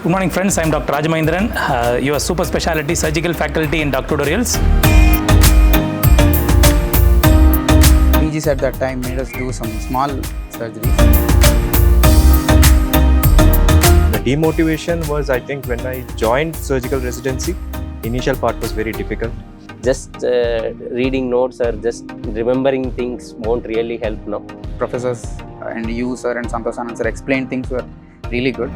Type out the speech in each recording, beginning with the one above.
Good morning friends, I am Dr Rajamahendran, your super specialty surgical faculty in doctorals. PGs at that time made us do some small surgeries. The demotivation was, I think, when I joined surgical residency. Initial part was very difficult. Just reading notes or just remembering things won't really help now. Professors and you sir and Santosh sir explained things were really good.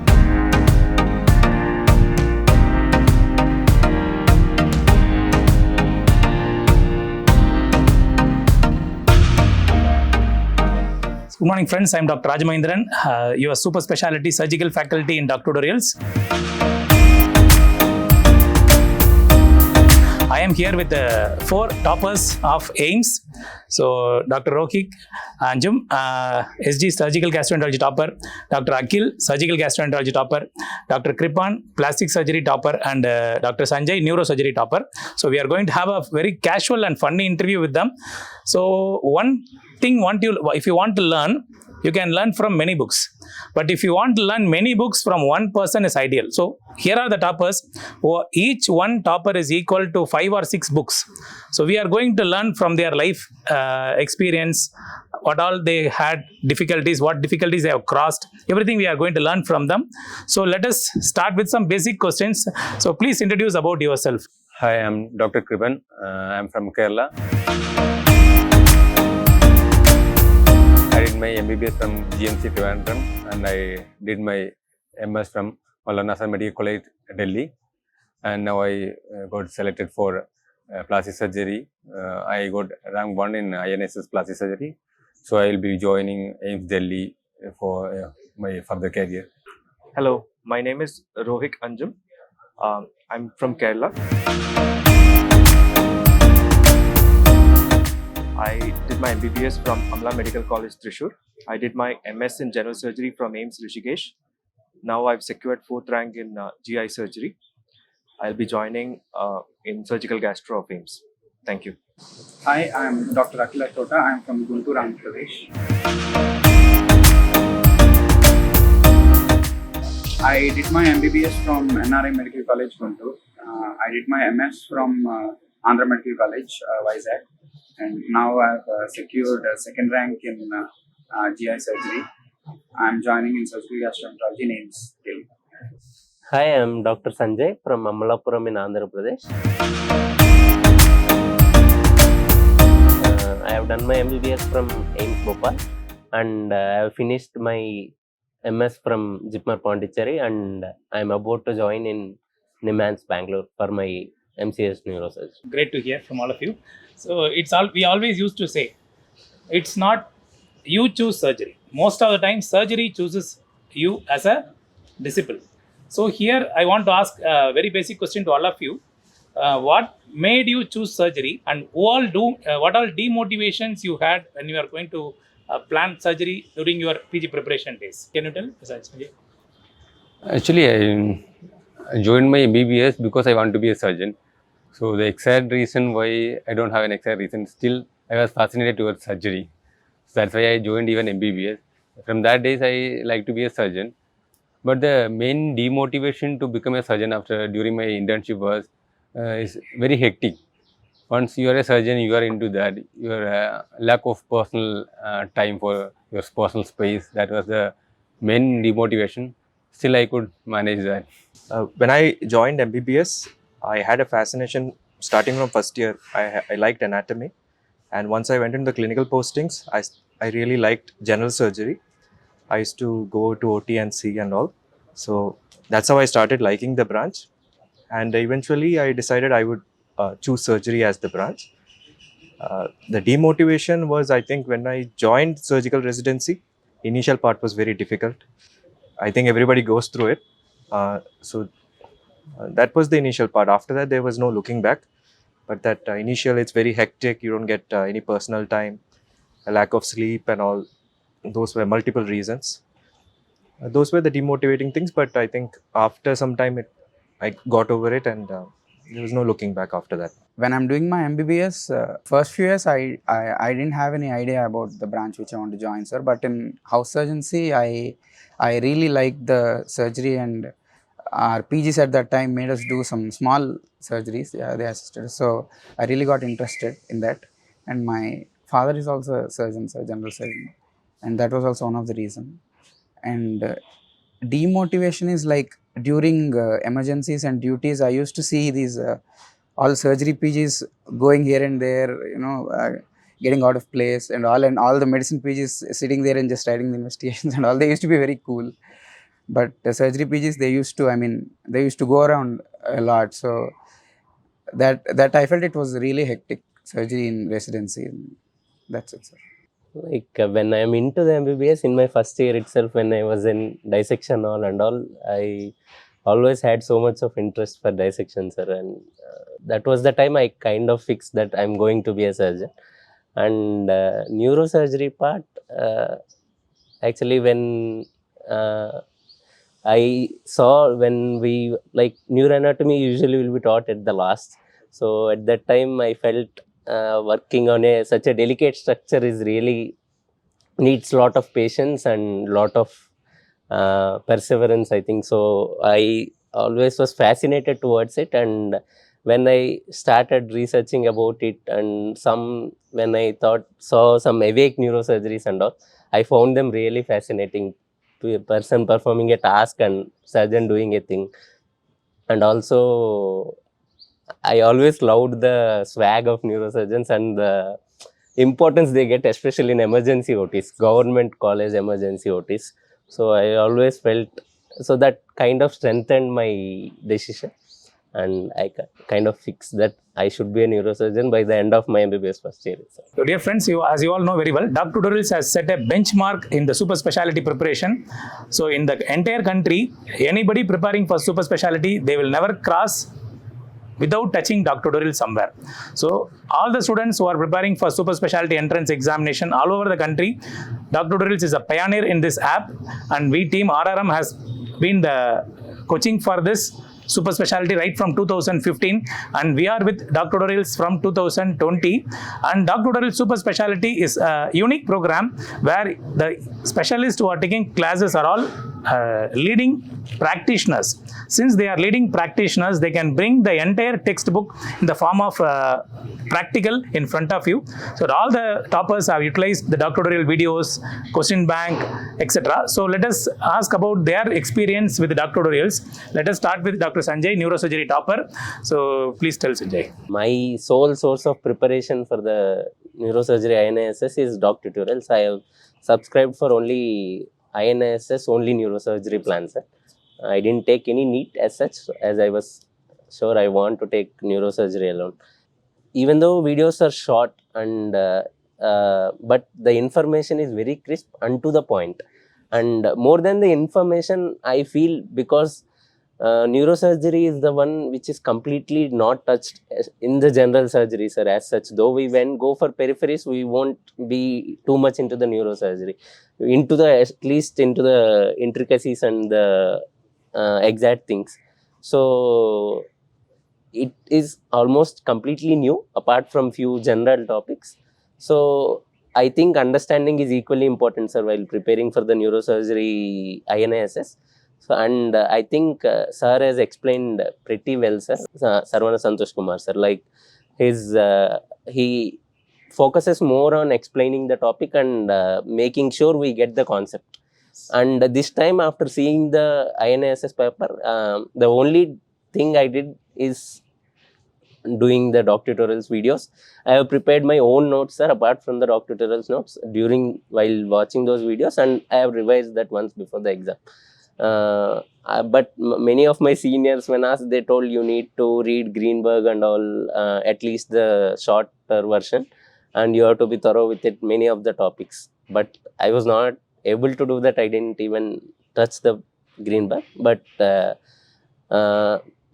Good morning friends, I am Dr Rajamahendran, your super specialty surgical faculty in doctorals. I am here with the 4 toppers of AIMS. So Dr Rohik, Anjum, SG Surgical Gastroenterology topper, Dr Akhil, Surgical Gastroenterology topper, Dr Kripan, Plastic Surgery topper, and Dr Sanjay, Neurosurgery topper. So we are going to have a very casual and funny interview with them. So one thing, if you want to learn, you can learn from many books. But if you want to learn many books from one person is ideal. So here are the toppers. Each one topper is equal to 5 or 6 books. So we are going to learn from their life experience, what all they had difficulties, what difficulties they have crossed, everything we are going to learn from them. So let us start with some basic questions. So please introduce about yourself. Hi, I'm Dr. Kripan. I'm from Kerala. I did my MBBS from GMC Qbank and I did my MS from Maulana Azhar Medical College, Delhi. And now I got selected for plastic surgery. I got rank 1 in INSS plastic surgery. So I will be joining AIMS Delhi for my further career. Hello, my name is Rohik Anjum. I'm from Kerala. I did my MBBS from Amla Medical College, Thrissur. I did my MS in General Surgery from AIMS Rishikesh. Now I've secured 4th rank in GI Surgery. I'll be joining in Surgical Gastro of AIMS. Thank you. Hi, I'm Dr. Akhil Athota. I'm from Guntur, Andhra Pradesh. I did my MBBS from NRI Medical College, Guntur. I did my MS from Andhra Medical College, Vizag. And now I've secured a 2nd rank in GI surgery. I'm joining in surgical gastroenterology in AIMS Delhi. Hi, I'm Dr. Sanjay from Amalapuram in Andhra Pradesh. I have done my MBBS from AIMS Bhopal and I have finished my MS from Jipmar Pondicherry and I am about to join in NIMANS Bangalore for my MCS Neurosurgery. Great to hear from all of you. So we always used to say, it's not you choose surgery. Most of the time, surgery chooses you as a disciple. So here I want to ask a very basic question to all of you. What made you choose surgery and what all demotivations you had when you are going to plan surgery during your PG preparation days? Can you tell, Sanjay? Actually, I joined my MBBS because I want to be a surgeon. So the exact reason why I don't have an exact reason, still I was fascinated towards surgery. So that's why I joined even MBBS. From that days, I like to be a surgeon. But the main demotivation to become a surgeon during my internship was is very hectic. Once you are a surgeon, you are into that. Your lack of personal time for your personal space, that was the main demotivation. Still, I could manage that. When I joined MBBS, I had a fascination starting from first year. I liked anatomy. And once I went into the clinical postings, I really liked general surgery. I used to go to OT and C and all. So that's how I started liking the branch. And eventually I decided I would choose surgery as the branch. The demotivation was, I think, when I joined surgical residency. Initial part was very difficult. I think everybody goes through it. That was the initial part. After that, there was no looking back. But that initial, it's very hectic. You don't get any personal time, a lack of sleep and all. Those were multiple reasons. Those were the demotivating things. But I think after some time, I got over it and there was no looking back after that. When I'm doing my MBBS, first few years I didn't have any idea about the branch which I want to join, sir. But in house surgery, I really liked the surgery and our PGs at that time made us do some small surgeries. Yeah, they assisted. So I really got interested in that. And my father is also a surgeon, a general surgeon, and that was also one of the reasons. And demotivation is like during emergencies and duties, I used to see these all surgery PGs going here and there, getting out of place and all the medicine PGs sitting there and just writing the investigations and all. They used to be very cool. But the surgery PGs, they used to go around a lot. So that I felt it was really hectic surgery in residency. That's it, sir. Like when I'm into the MBBS in my first year itself, when I was in dissection all and all, I always had so much of interest for dissection, sir, and that was the time I kind of fixed that I'm going to be a surgeon. And neurosurgery part, actually when I saw when we like neuroanatomy usually will be taught at the last. So at that time I felt working on such a delicate structure is really needs lot of patience and lot of perseverance, I think. So I always was fascinated towards it, and when I started researching about it and when I saw some awake neurosurgeries and all, I found them really fascinating. A person performing a task and surgeon doing a thing. And also I always loved the swag of neurosurgeons and the importance they get, especially in emergency OTs, government college emergency OTs. So I always felt, so that kind of strengthened my decision, and I kind of fixed that I should be a neurosurgeon by the end of my MBBS first year itself. So dear friends, as you all know very well, Dr. Tutorials has set a benchmark in the super specialty preparation. So in the entire country, anybody preparing for super specialty, they will never cross without touching Dr. Tutorials somewhere. So all the students who are preparing for super specialty entrance examination all over the country, Dr. Tutorials is a pioneer in this app, and we team RRM has been the coaching for this super specialty right from 2015, and we are with Dr. Tutorials from 2020. And Dr. Tutorials super specialty is a unique program where the specialists who are taking classes are all leading practitioners. Since they are leading practitioners, they can bring the entire textbook in the form of practical in front of you. So all the toppers have utilized the doctoral videos, question bank, etc. So let us ask about their experience with the doctorals. Let us start with Dr. Sanjay, neurosurgery topper. So please tell Sanjay. My sole source of preparation for the neurosurgery INSS is doc tutorials. I have subscribed for only INSS, only neurosurgery plans. I didn't take any NEET as such, as I was sure I want to take neurosurgery alone. Even though videos are short and but the information is very crisp and to the point. And more than the information, I feel, because neurosurgery is the one which is completely not touched in the general surgery, sir, as such. Though we go for peripheries, we won't be too much into the neurosurgery, at least into the intricacies and the exact things. So it is almost completely new apart from few general topics. So I think understanding is equally important, sir, while preparing for the neurosurgery INSS. So, and I think sir has explained pretty well, sir. Sarvana Santosh Kumar, sir, like he focuses more on explaining the topic and making sure we get the concept. And this time, after seeing the INSS paper, the only thing I did is doing the doc tutorials videos. I have prepared my own notes, sir, apart from the doc tutorials notes while watching those videos, and I have revised that once before the exam. But many of my seniors, when asked, they told you need to read Greenberg and all, at least the shorter version, and you have to be thorough with it, many of the topics. But I was not able to do that. I didn't even touch the Greenberg. But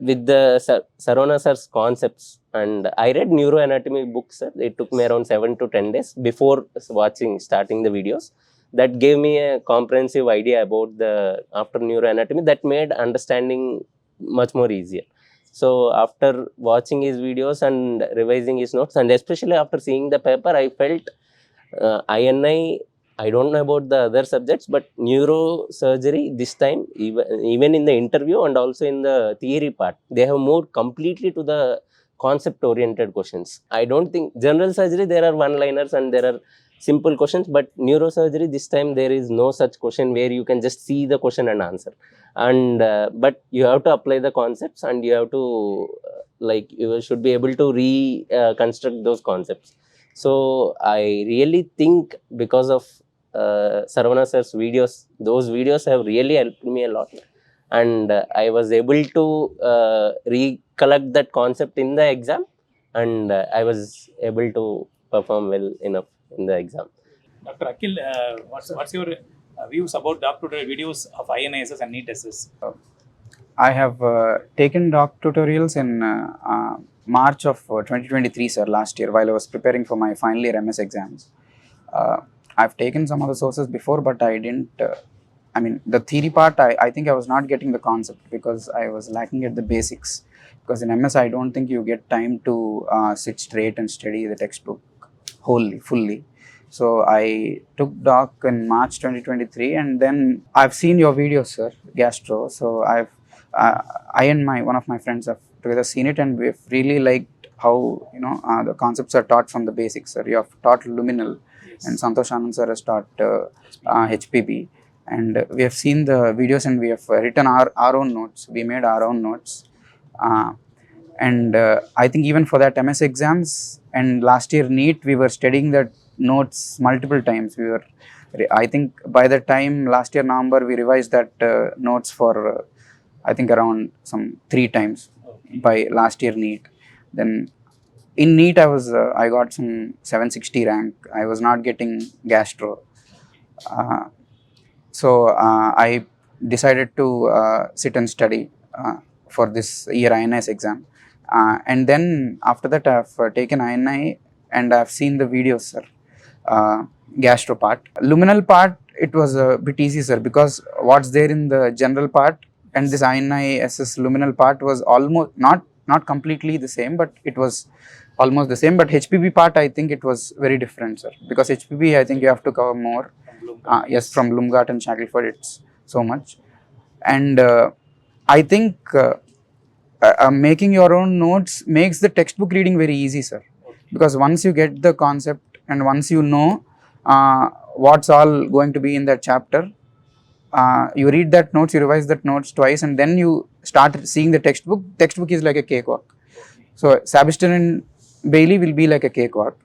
with the Sarvana sir's concepts, and I read neuroanatomy books, sir. It took me around 7 to 10 days before starting the videos. That gave me a comprehensive idea about the after neuroanatomy that made understanding much more easier. So after watching his videos and revising his notes, and especially after seeing the paper, I felt INI I don't know about the other subjects, but neurosurgery this time, even in the interview and also in the theory part, they have moved completely to the concept-oriented questions. I don't think general surgery, there are one-liners and there are simple questions, but neurosurgery this time there is no such question where you can just see the question and answer. And but you have to apply the concepts and you have to like you should be able to reconstruct those concepts. So I really think because of Sarvana sir's videos, those videos have really helped me a lot, and I was able to recollect that concept in the exam, and I was able to perform well enough in the exam. Dr. Akhil, what's your views about doctoral videos of INISS and NEET SS? I have taken doc tutorials in March of 2023, sir, last year, while I was preparing for my final year MS exams. I've taken some of the sources before, but I didn't. I mean, the theory part, I think I was not getting the concept because I was lacking at the basics. Because in MS, I don't think you get time to sit straight and study the textbook fully. So I took doc in March 2023, and then I've seen your videos, sir, gastro. So I and one of my friends have together seen it, and we've really liked how the concepts are taught from the basics, sir. You have taught luminal, and Santosh Anand sir has taught HPB, and we have seen the videos and we have written our own notes. We made our own notes, and I think even for that MS exams and last year NEET, we were studying that notes multiple times. I think by the time last year November, we revised that notes for I think around some 3 times by last year NEET. Then in NEET, I got some 760 rank. I was not getting gastro. So I decided to sit and study for this year INIS exam. And then after that, I've taken INI and I've seen the videos, sir. Gastro part. Luminal part, it was a bit easy, sir, because what's there in the general part and this INI SS luminal part was almost not completely the same, but it was almost the same. But HPB part, I think it was very different, sir, because HPB, I think you have to cover more. Yes, from Lumgat and Shackleford, it's so much. And I think making your own notes makes the textbook reading very easy, sir, because once you get the concept and once you know what's all going to be in that chapter, you read that notes, you revise that notes twice, and then you start seeing the textbook. Textbook is like a cakewalk. So Sabiston and Bailey will be like a cakewalk.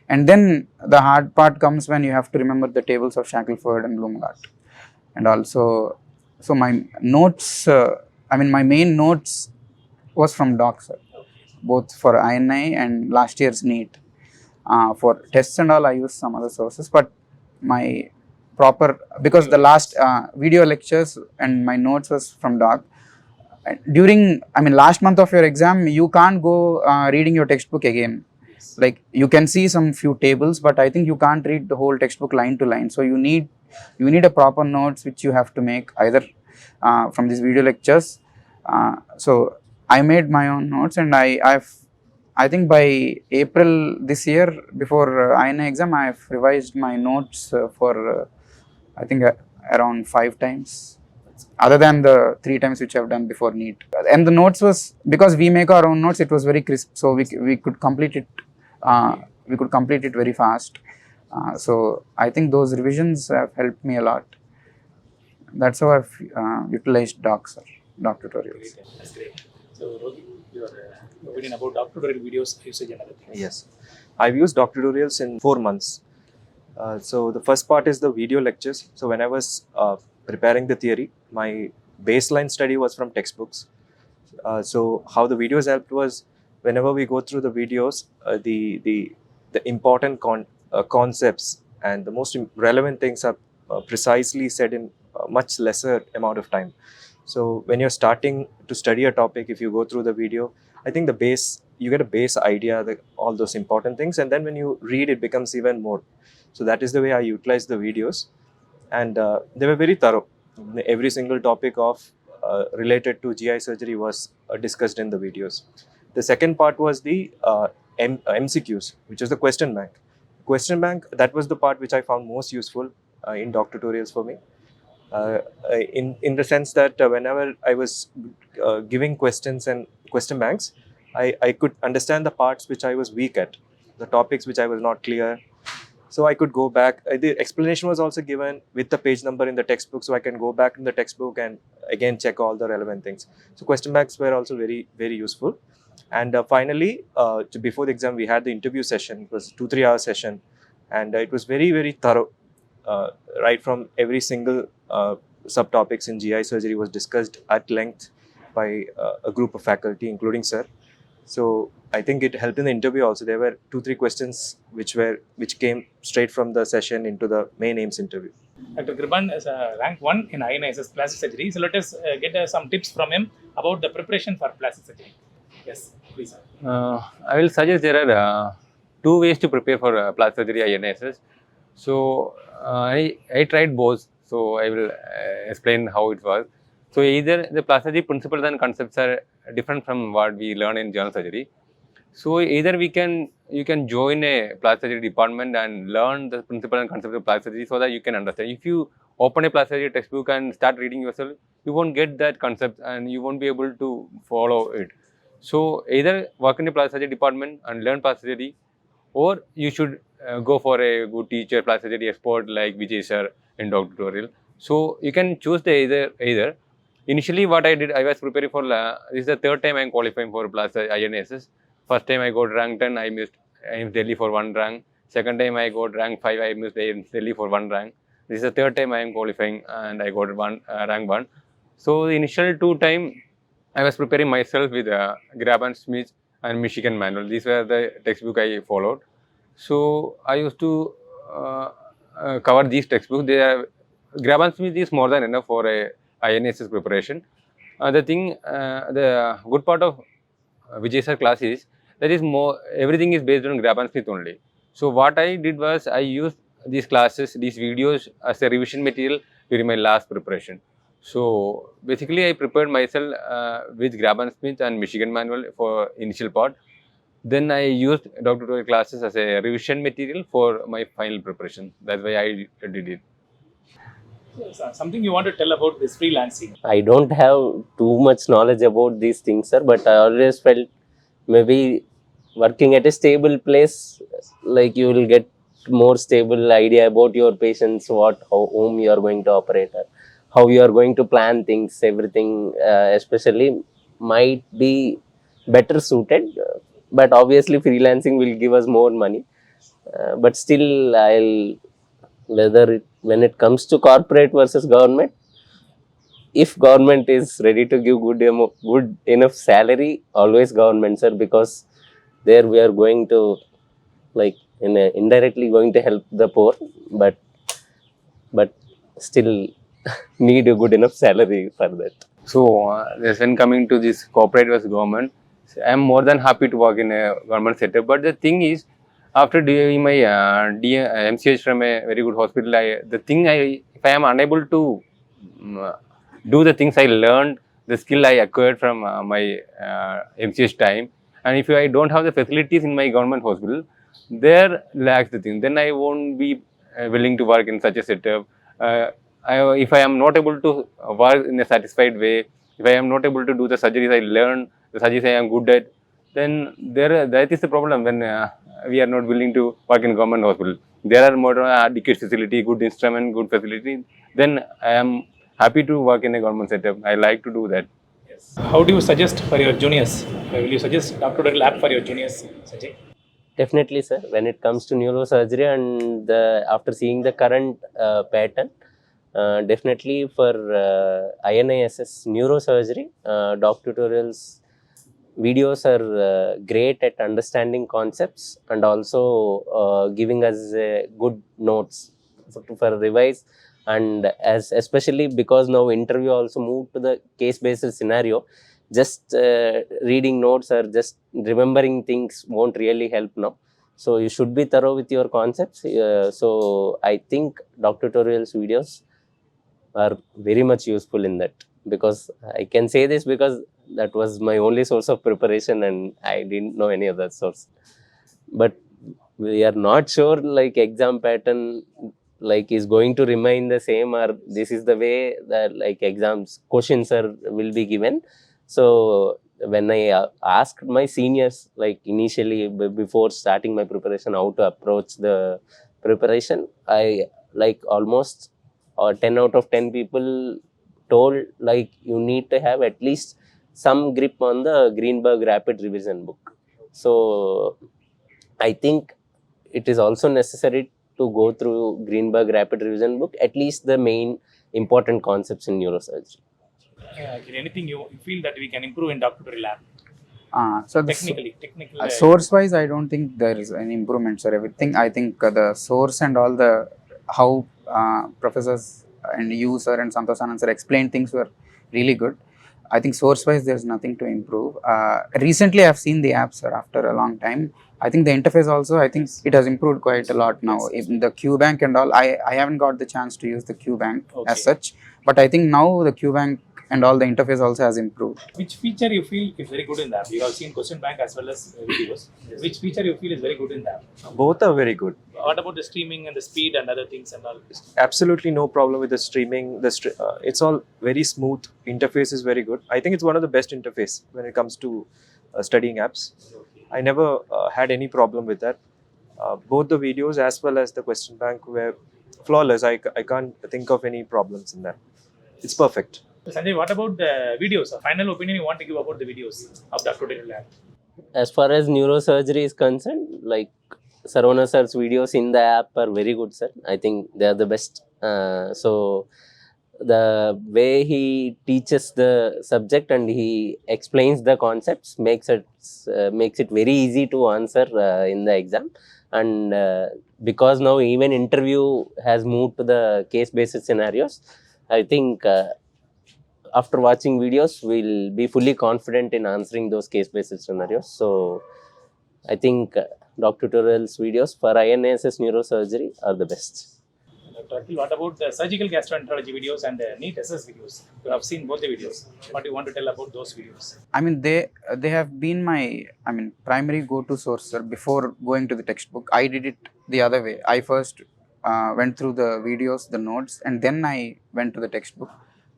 And then the hard part comes when you have to remember the tables of Shackleford and Lumgat. And also, so my notes, my main notes was from doc, sir, both for INI and last year's NEET. For tests and all, I used some other sources, but my proper, because the last video lectures and my notes was from doc. During, last month of your exam, you can't go reading your textbook again. Like you can see some few tables, but I think you can't read the whole textbook line to line. So you need a proper notes which you have to make either from these video lectures. So I made my own notes, and I think by April this year, before INI exam, I have revised my notes for I think around 5 times, other than the 3 times which I have done before NEET. And the notes was, because we make our own notes, it was very crisp, so we could complete it. We could complete it very fast. So I think those revisions have helped me a lot. That's how I've utilized doc tutorials. That's great. So Rohik, your opinion about doctoral videos usage and other things? Yes, I've used doc tutorials in 4 months. So the first part is the video lectures. So when I was preparing the theory, my baseline study was from textbooks. So how the videos helped was, whenever we go through the videos, the important concepts and the most relevant things are precisely said in a much lesser amount of time. So when you're starting to study a topic, if you go through the video, I think you get a base idea, all those important things, and then when you read, it becomes even more. So that is the way I utilized the videos, and they were very thorough. Every single topic related to GI surgery was discussed in the videos. The second part was the MCQs, which is the question bank. Question bank, that was the part which I found most useful. in doc tutorials for me. In the sense that whenever I was giving questions and question banks, I could understand the parts which I was weak at, the topics which I was not clear. So I could go back. The explanation was also given with the page number in the textbook, so I can go back in the textbook and again check all the relevant things. So question banks were also very useful. And finally, before the exam, we had the interview session. It was 2-3 hour session, and it was very thorough. Right from every single subtopics in GI surgery was discussed at length by a group of faculty, including sir. So I think it helped in the interview also. There were 2-3 questions which came straight from the session into the main AIMS interview. Dr. Kripan is rank 1 in INISS plastic surgery. So let us get some tips from him about the preparation for plastic surgery. Yes, please. I will suggest there are two ways to prepare for plastic surgery INSS. So I tried both. So I will explain how it was. So either the plastic surgery principles and concepts are different from what we learn in general surgery. So either you can join a plastic surgery department and learn the principle and concept of plastic surgery so that you can understand. If you open a plastic surgery textbook and start reading yourself, you won't get that concept and you won't be able to follow it. So either work in a plastic surgery department and learn plastic surgery, or you should go for a good teacher, plastic surgery expert like Vijay sir in doc tutorial. So you can choose the either. Initially, what I did, I was preparing for this is the third time I am qualifying for plastic INSS. First time I got rank 10, I missed AIMS Delhi for 1 rank. Second time I got rank 5, I missed AIMS Delhi for 1 rank. This is the third time I am qualifying and I got rank 1. So the initial 2 times I was preparing myself with Graban Smith and Michigan manual. These were the textbook I followed. So I used to cover these textbooks. Graban Smith is more than enough for a INSS preparation. The good part of Vijay sir class is that is everything is based on Graban Smith only. So what I did was I used these classes, these videos as a revision material during my last preparation. So basically I prepared myself with Graban Smith and Michigan manual for initial part. Then I used doc tutorial classes as a revision material for my final preparation. That's why I did it. So, something you want to tell about this freelancing? I don't have too much knowledge about these things, sir, but I always felt maybe working at a stable place, like you will get more stable idea about your patients, whom you are going to operate, how you are going to plan things, everything, especially might be better suited. But obviously, freelancing will give us more money. But still, when it comes to corporate versus government, if government is ready to give good enough salary, always government, sir, because there we are going to indirectly going to help the poor, but still need a good enough salary for that. So when coming to this corporate versus government, I am more than happy to work in a government setup. But the thing is, after doing my MCH from a very good hospital, if I am unable to do the things I learned, the skill I acquired from my MCH time, and if I don't have the facilities in my government hospital, there lacks the thing. Then I won't be willing to work in such a setup. If I am not able to work in a satisfied way, if I am not able to do the surgeries I learned, the surgeries I am good at, then that is the problem when we are not willing to work in government hospital. There are more adequate facility, good instrument, good facility. Then I am happy to work in a government setup. I like to do that. Yes. How do you suggest for your juniors? Will you suggest doctoral lab for your juniors, Sanjay? Definitely, sir. When it comes to neurosurgery and after seeing the current pattern, definitely for INISS neurosurgery, doc tutorials videos are great at understanding concepts and also giving us good notes for revise. And especially because now interview also moved to the case-based scenario, just reading notes or just remembering things won't really help now. So you should be thorough with your concepts. So I think doc tutorials videos are very much useful in that, because I can say this because that was my only source of preparation and I didn't know any other source. But we are not sure like exam pattern like is going to remain the same, or this is the way that like exams questions are will be given. So when I asked my seniors, like initially before starting my preparation, how to approach the preparation, I like almost 10 out of 10 people told like you need to have at least some grip on the Greenberg rapid revision book. So I think it is also necessary to go through Greenberg rapid revision book, at least the main important concepts in neurosurgery. Anything you feel that we can improve in doctoral lab? So the Technically. source wise, I don't think there is any improvements or everything. I think the source and all the how professors and you sir and Santosh Anand sir explained things were really good. I think source wise there's nothing to improve. Recently I've seen the app sir after a long time. I think the interface also, I think it has improved quite a lot now. Even the Qbank and all, I haven't got the chance to use the Qbank as such, but I think now the Qbank and all the interface also has improved. Which feature you feel is very good in the app? You have seen question bank as well as videos. Which feature you feel is very good in the app? Both are very good. What about the streaming and the speed and other things and all? Absolutely no problem with the streaming. It's all very smooth. Interface is very good. I think it's one of the best interface when it comes to studying apps. I never had any problem with that. Both the videos as well as the question bank were flawless. I can't think of any problems in that. It's perfect. So Sanjay, what about the videos? A final opinion you want to give about the videos of the doctoral lab? As far as neurosurgery is concerned, like Saravana sir's videos in the app are very good, sir. I think they are the best. So the way he teaches the subject and he explains the concepts makes it very easy to answer in the exam. And because now even interview has moved to the case-based scenarios, I think after watching videos, we'll be fully confident in answering those case-based scenarios. So I think Dr. Tutorial's videos for INSS neurosurgery are the best. Dr. Akhil, what about the surgical gastroenterology videos and the NEET SS videos? You have seen both the videos. What do you want to tell about those videos? I mean, they have been my primary go-to source, sir. Before going to the textbook, I did it the other way. I first went through the videos, the notes, and then I went to the textbook.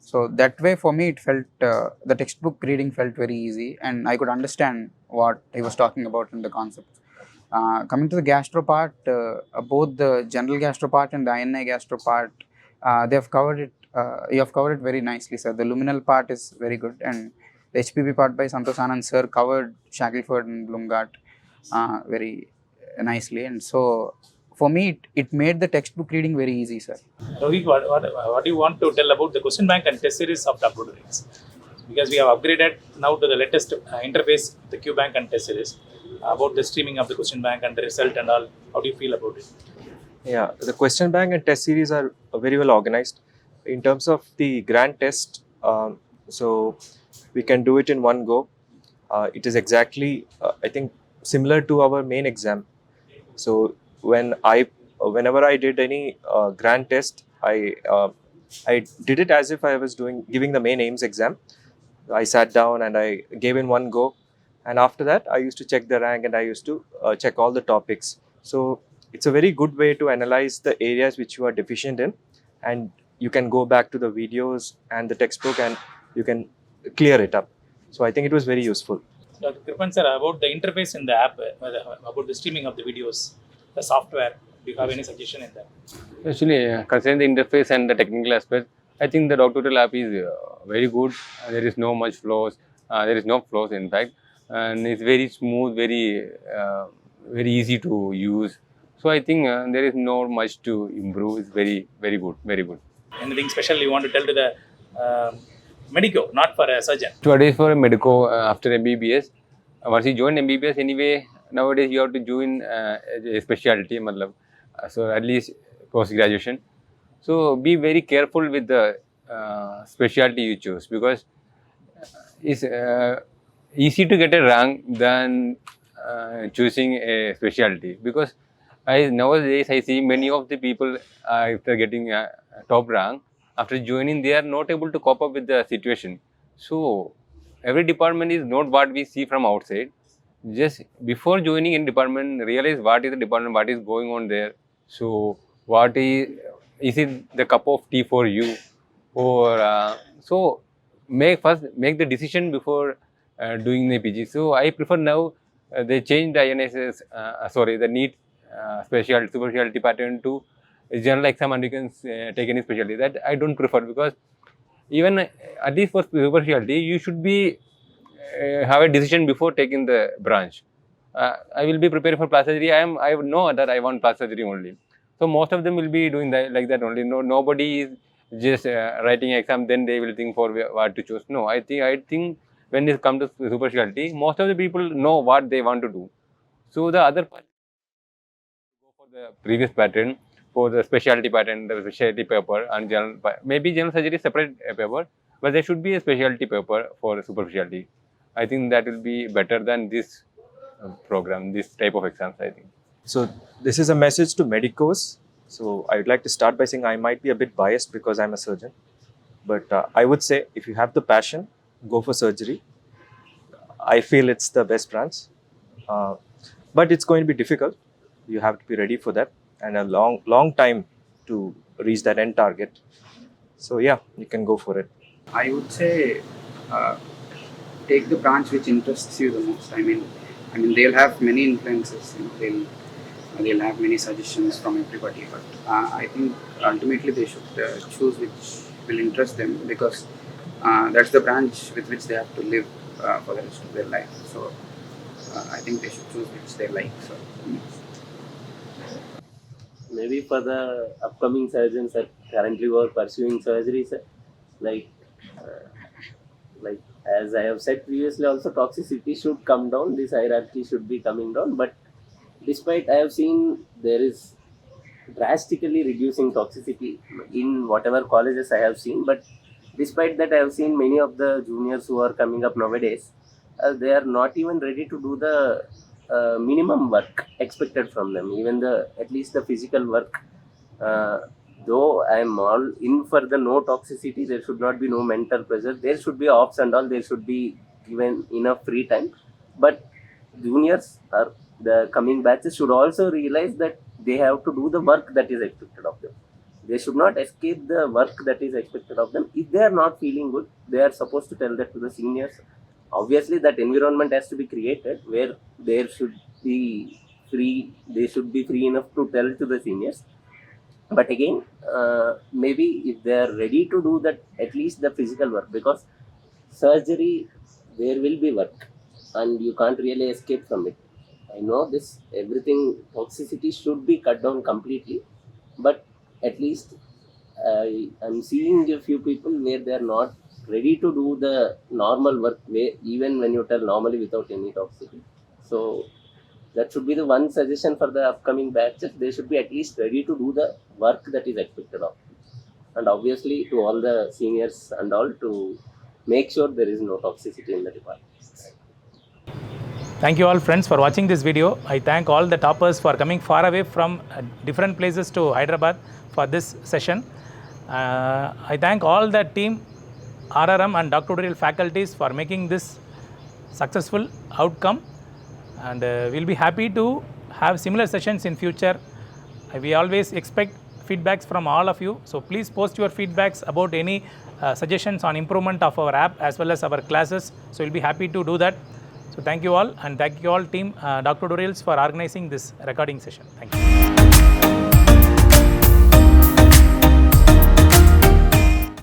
So that way, for me, it felt the textbook reading felt very easy, and I could understand what he was talking about in the concepts. Coming to the gastro part, both the general gastro part and the INI gastro part, they have covered it. You have covered it very nicely, sir. The luminal part is very good, and the HPB part by Santosh Anand sir covered Shackelford and Blumgart very nicely, and so for me, it made the textbook reading very easy, sir. Rohik, what do you want to tell about the question bank and test series of Dr. Tutorials? Because we have upgraded now to the latest interface, the Qbank and test series. About the streaming of the question bank and the result and all, how do you feel about it? Yeah, the question bank and test series are very well organized. In terms of the grand test, so we can do it in one go. It is exactly, I think, similar to our main exam. So whenever I did any grand test, I did it as if I was giving the main AIMS exam. I sat down and I gave in one go. And after that, I used to check the rank and I used to check all the topics. So it's a very good way to analyze the areas which you are deficient in, and you can go back to the videos and the textbook and you can clear it up. So I think it was very useful. Dr. Kripan sir, about the interface in the app, about the streaming of the videos, the software, do you have any suggestion in that? Actually, considering the interface and the technical aspect, I think the doctoral app is very good. There is no much flaws. There is no flaws in fact, and it's very smooth, very easy to use. So I think there is not much to improve. It's very good, very good. Anything special you want to tell to the medico, not for a surgeon? Today for a medico after MBBS, once you join MBBS anyway, nowadays you have to join a specialty, so at least post-graduation. So be very careful with the specialty you choose, because it's easy to get a rank than choosing a specialty. Because nowadays I see many of the people after getting a top rank, after joining they are not able to cope up with the situation. So every department is not what we see from outside. Just before joining in department, realize what is the department, what is going on there. So what is is it the cup of tea for you, or so make the decision before doing the PG. So I prefer now they changed INSS, the NEET specialty pattern to general exam, and you can take any specialty. That I don't prefer, because even at least for super specialty, you should be have a decision before taking the branch. I will be preparing for plastic surgery. I know that I want plastic surgery only. So most of them will be doing that like that only. Nobody is just writing exam, then they will think for what to choose. No, I think when it comes to super specialty, most of the people know what they want to do. So the other part, go for the previous pattern, for the specialty pattern, the specialty paper, and maybe general surgery separate paper, but there should be a specialty paper for super specialty. I think that will be better than this program, this type of exams, I think. So this is a message to medicos. So I would like to start by saying I might be a bit biased because I'm a surgeon, but I would say if you have the passion, go for surgery. I feel it's the best branch, but it's going to be difficult. You have to be ready for that, and a long time to reach that end target. So yeah, you can go for it. I would say take the branch which interests you the most. I mean they'll have many influences. They'll have many suggestions from everybody, but I think ultimately they should choose which will interest them, because that's the branch with which they have to live for the rest of their life. So I think they should choose which they like. So maybe for the upcoming surgeons that currently were pursuing surgeries, like as I have said previously, also toxicity should come down. This hierarchy should be coming down. But despite I have seen there is drastically reducing toxicity in whatever colleges I have seen. But despite that, I have seen many of the juniors who are coming up nowadays, they are not even ready to do the minimum work expected from them, even at least the physical work. Though I am all in for the no toxicity, there should not be no mental pressure. There should be ops and all. There should be given enough free time. But juniors or the coming batches should also realize that they have to do the work that is expected of them. They should not escape the work that is expected of them. If they are not feeling good, they are supposed to tell that to the seniors. Obviously, that environment has to be created where there should be free. They should be free enough to tell to the seniors. But again, maybe if they are ready to do that, at least the physical work, because surgery, there will be work and you can't really escape from it. I know this, everything, toxicity should be cut down completely, but at least I'm seeing a few people where they are not ready to do the normal work, even when you tell normally without any toxicity. So that should be the one suggestion for the upcoming batches. They should be at least ready to do the work that is expected of them. And obviously to all the seniors and all, to make sure there is no toxicity in the department. Thank you all friends for watching this video. I thank all the toppers for coming far away from different places to Hyderabad for this session. I thank all the team, RRM and doctoral faculties for making this successful outcome. And we'll be happy to have similar sessions in future. We always expect feedbacks from all of you. So please post your feedbacks about any suggestions on improvement of our app as well as our classes. So we'll be happy to do that. So thank you all, and thank you all team Dr. Dorils for organizing this recording session. Thank you.